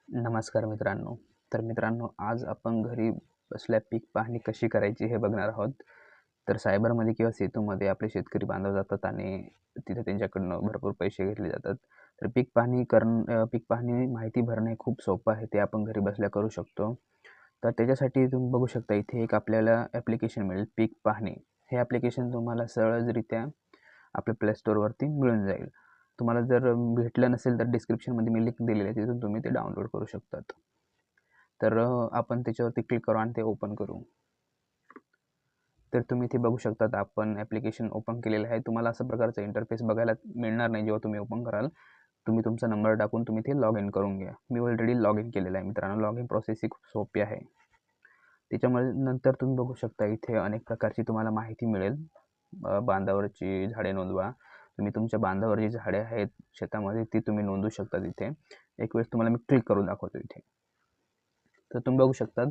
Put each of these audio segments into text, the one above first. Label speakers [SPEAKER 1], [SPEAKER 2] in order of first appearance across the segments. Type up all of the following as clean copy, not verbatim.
[SPEAKER 1] नमस्कार मित्रांनो. तर मित्रांनो, आज आपण घरी बसल्या पीक पाहणी कशी करायची हे बघणार आहोत. तर सायबरमध्ये किंवा सेतूमध्ये आपले शेतकरी बांधव जातात आणि तिथे त्यांच्याकडनं भरपूर पैसे घेतले जातात. तर पीक पाहणी माहिती भरणे खूप सोपं आहे. ते आपण घरी बसल्या करू शकतो. तर त्याच्यासाठी तुम्ही बघू शकता, इथे एक आपल्याला ॲप्लिकेशन मिळेल पीक पाहणी. हे ॲप्लिकेशन तुम्हाला सहजरित्या आपल्या प्ले स्टोअरवरती मिळून जाईल. तुम्हाला जर भेटलं नसेल तर डिस्क्रिप्शनमध्ये मी लिंक दिलेली आहे, तिथून तुम्ही ते डाउनलोड करू शकतात. तर आपण त्याच्यावरती क्लिक करू आणि ते ओपन करू. तर तुम्ही इथे बघू शकतात, आपण ॲप्लिकेशन ओपन केलेलं आहे. तुम्हाला अशा प्रकारचा इंटरफेस बघायला मिळणार नाही जेव्हा तुम्ही ओपन कराल. तुम्ही तुमचा नंबर टाकून तुम्ही इथे लॉग इन करून घ्या. मी ऑलरेडी लॉग इन केलेलं आहे मित्रांनो. लॉग इन प्रोसेस ही खूप सोपी आहे. त्याच्यामुळे नंतर तुम्ही बघू शकता, इथे अनेक प्रकारची तुम्हाला माहिती मिळेल. बांधावरची झाडे नोंदवा. तुम्ही तुमच्या बांधावर जी झाडे आहेत शेतामध्ये ती तुम्ही नोंदवू शकता तिथे. एक वेळेस तुम्हाला मी क्लिक करून दाखवतो इथे. तर तुम्ही बघू शकतात,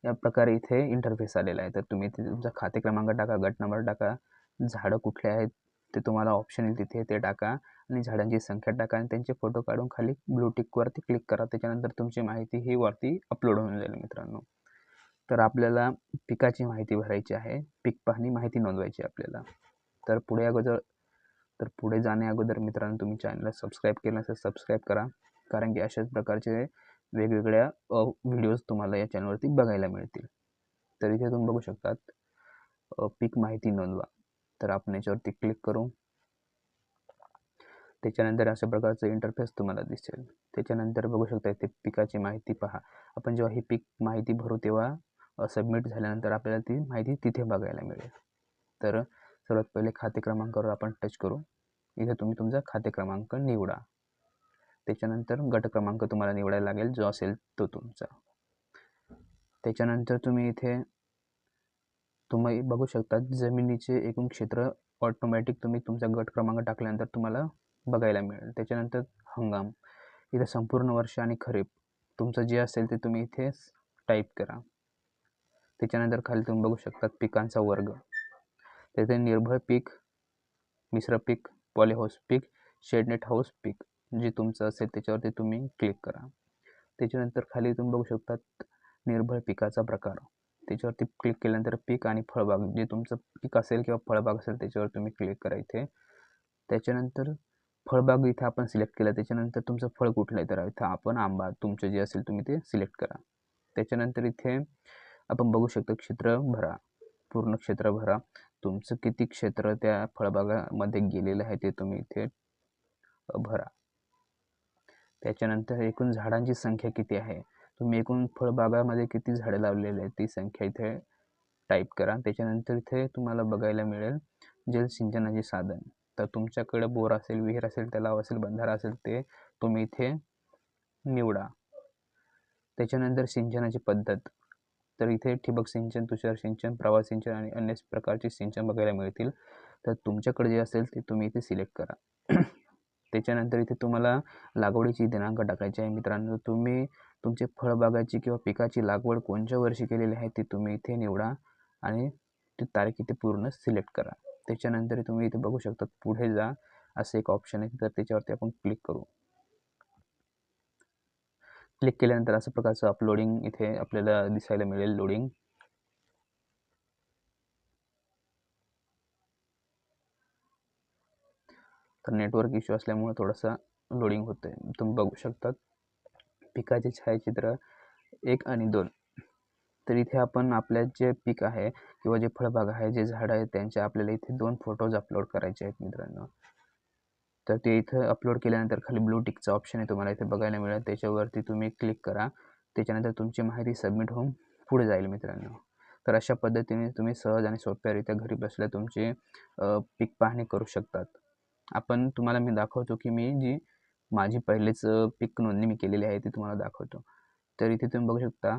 [SPEAKER 1] या प्रकारे इथे इंटरफेस आलेला आहे. तर तुम्ही इथे तुमचा खाते क्रमांक टाका, गट नंबर टाका, झाडं कुठले आहेत ते तुम्हाला ऑप्शन येईल तिथे ते टाका आणि झाडांची संख्या टाका आणि त्यांचे फोटो काढून खाली ब्लू टिकवरती क्लिक करा. त्याच्यानंतर तुमची माहिती ही वरती अपलोड होऊन जाईल मित्रांनो. तर आपल्याला पिकाची माहिती भरायची आहे, पीक पाहणी माहिती नोंदवायची आपल्याला. तर पुढे जाण्या अगोदर मित्रांनो, तुम्ही चॅनलला सबस्क्राईब केलं नसेल सबस्क्राईब करा, कारण की अशाच प्रकारचे वेगवेगळ्या व्हिडिओज तुम्हाला या चॅनलवरती बघायला मिळतील. तर इथे तुम्ही बघू शकतात, पीक माहिती नोंदवा. तर आपण याच्यावरती क्लिक करू. त्याच्यानंतर अशा प्रकारचं इंटरफेस तुम्हाला दिसेल. त्याच्यानंतर बघू शकता, इथे पिकाची माहिती पहा. आपण जेव्हा ही पीक माहिती भरू तेव्हा सबमिट झाल्यानंतर आपल्याला ती माहिती तिथे बघायला मिळेल. तर सर्वात पहिले खाते क्रमांकावर आपण टच करू. इथे तुम्ही तुमचा खाते क्रमांक निवडा. त्याच्यानंतर गट क्रमांक तुम्हाला निवडायला लागेल, जो असेल तो तुमचा. त्याच्यानंतर तुम्ही बघू शकता, जमिनीचे एकूण क्षेत्र ऑटोमॅटिक तुम्ही तुमचा गट क्रमांक टाकल्यानंतर तुम्हाला बघायला मिळेल. त्याच्यानंतर हंगाम, इथे संपूर्ण वर्ष आणि खरीप तुमचं जे असेल ते तुम्ही इथे टाईप करा. त्याच्यानंतर खाली तुम्ही बघू शकता पिकांचा वर्ग. तेथे निर्भर पीक, मिश्र पीक, पॉलीहाऊस पीक, शेडनेट हाऊस पीक जे तुमचं असेल त्याच्यावरती तुम्ही क्लिक करा. त्याच्यानंतर खाली तुम्ही बघू शकतात निर्भर पिकाचा प्रकार. त्याच्यावरती क्लिक केल्यानंतर पीक आणि फळबाग, जे तुमचं पीक असेल किंवा फळबाग असेल त्याच्यावर तुम्ही क्लिक करा इथे. त्याच्यानंतर फळबाग इथे आपण सिलेक्ट केलं. त्याच्यानंतर तुमचं फळ कुठलं आहे, तर इथं आपण आंबा, तुमचं जे असेल तुम्ही ते सिलेक्ट करा. त्याच्यानंतर इथे आपण बघू शकतो क्षेत्र भरा, पूर्ण क्षेत्र भरा. तुमचं किती क्षेत्र त्या फळबागामध्ये गेलेलं आहे ते तुम्ही इथे भरा. त्याच्यानंतर एकूण झाडांची संख्या किती आहे, तुम्ही एकूण फळबागामध्ये किती झाडं लावलेली आहेत ती संख्या इथे टाईप करा. त्याच्यानंतर इथे तुम्हाला बघायला मिळेल जलसिंचनाचे साधन. तर तुमच्याकडे बोर असेल, विहीर असेल, तलाव असेल, बंधारा असेल ते तुम्ही इथे निवडा. त्याच्यानंतर सिंचनाची पद्धत, तर इथे ठिबक सिंचन, तुषार सिंचन, प्रवाह सिंचन आणि अन्य प्रकारचे सिंचन बघायला मिळतील. तर तुमच्याकडे जे असेल ते तुम्ही इथे सिलेक्ट करा. त्याच्यानंतर इथे तुम्हाला लागवडीची दिनांक टाकायची आहे मित्रांनो. तुम्ही तुमचे फळबागाची किंवा पिकाची लागवड कोणत्या वर्षी केलेली आहे ती तुम्ही इथे निवडा आणि ती तारीख इथे पूर्ण सिलेक्ट करा. त्याच्यानंतर तुम्ही इथे बघू शकता पुढे जा असं एक ऑप्शन आहे, तर त्याच्यावरती आपण क्लिक करू. क्लिक केल्यानंतर अशा प्रकारचं अपलोडिंग इथे आपल्याला दिसायला मिळेल, लोडिंग. तर नेटवर्क इश्यू असल्यामुळे थोडंसं लोडिंग होतंय. तुम्ही बघू शकता पिकाचे छायाचित्र 1 आणि 2. तर इथे आपण आपल्या जे पीक आहे किंवा जे फळबाग आहे, जे झाडं आहेत, त्यांचे आपल्याला इथे 2 फोटोज अपलोड करायचे आहेत मित्रांनो. तर ते इथं अपलोड केल्यानंतर खाली ब्लू टिकचा ऑप्शन आहे तुम्हाला इथे बघायला मिळेल. त्याच्यावरती तुम्ही क्लिक करा. त्याच्यानंतर तुमची माहिती सबमिट होऊन पुढे जाईल मित्रांनो. तर अशा पद्धतीने तुम्ही सहज आणि सोप्यारित्या घरी बसल्या तुमची पीक पाहणी करू शकतात. तुम्हाला मी दाखवतो की मी जी माझी पहिलेच पीक नोंदणी मी केलेली आहे ती तुम्हाला दाखवतो. तर इथे तुम्ही बघू शकता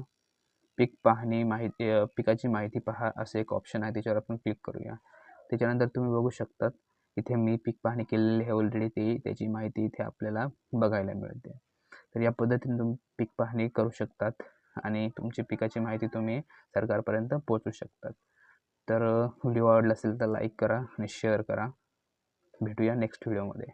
[SPEAKER 1] पीक पाहणी माहिती, पिकाची माहिती पहा असं एक ऑप्शन आहे, त्याच्यावर आपण क्लिक करूया. त्याच्यानंतर तुम्ही बघू शकतात इथे मी पीक पाहणी केलेली आहे ऑलरेडी, त्याची माहिती इथे आपल्याला बघायला मिळते. तर या पद्धतीने तुम्ही पीक पाहणी करू शकतात आणि तुमची पिकाची माहिती तुम्ही सरकारपर्यंत पोहोचवू शकतात. तर व्हिडिओ आवडला असेल तर लाईक करा आणि शेअर करा. भेटूया नेक्स्ट व्हिडिओमध्ये.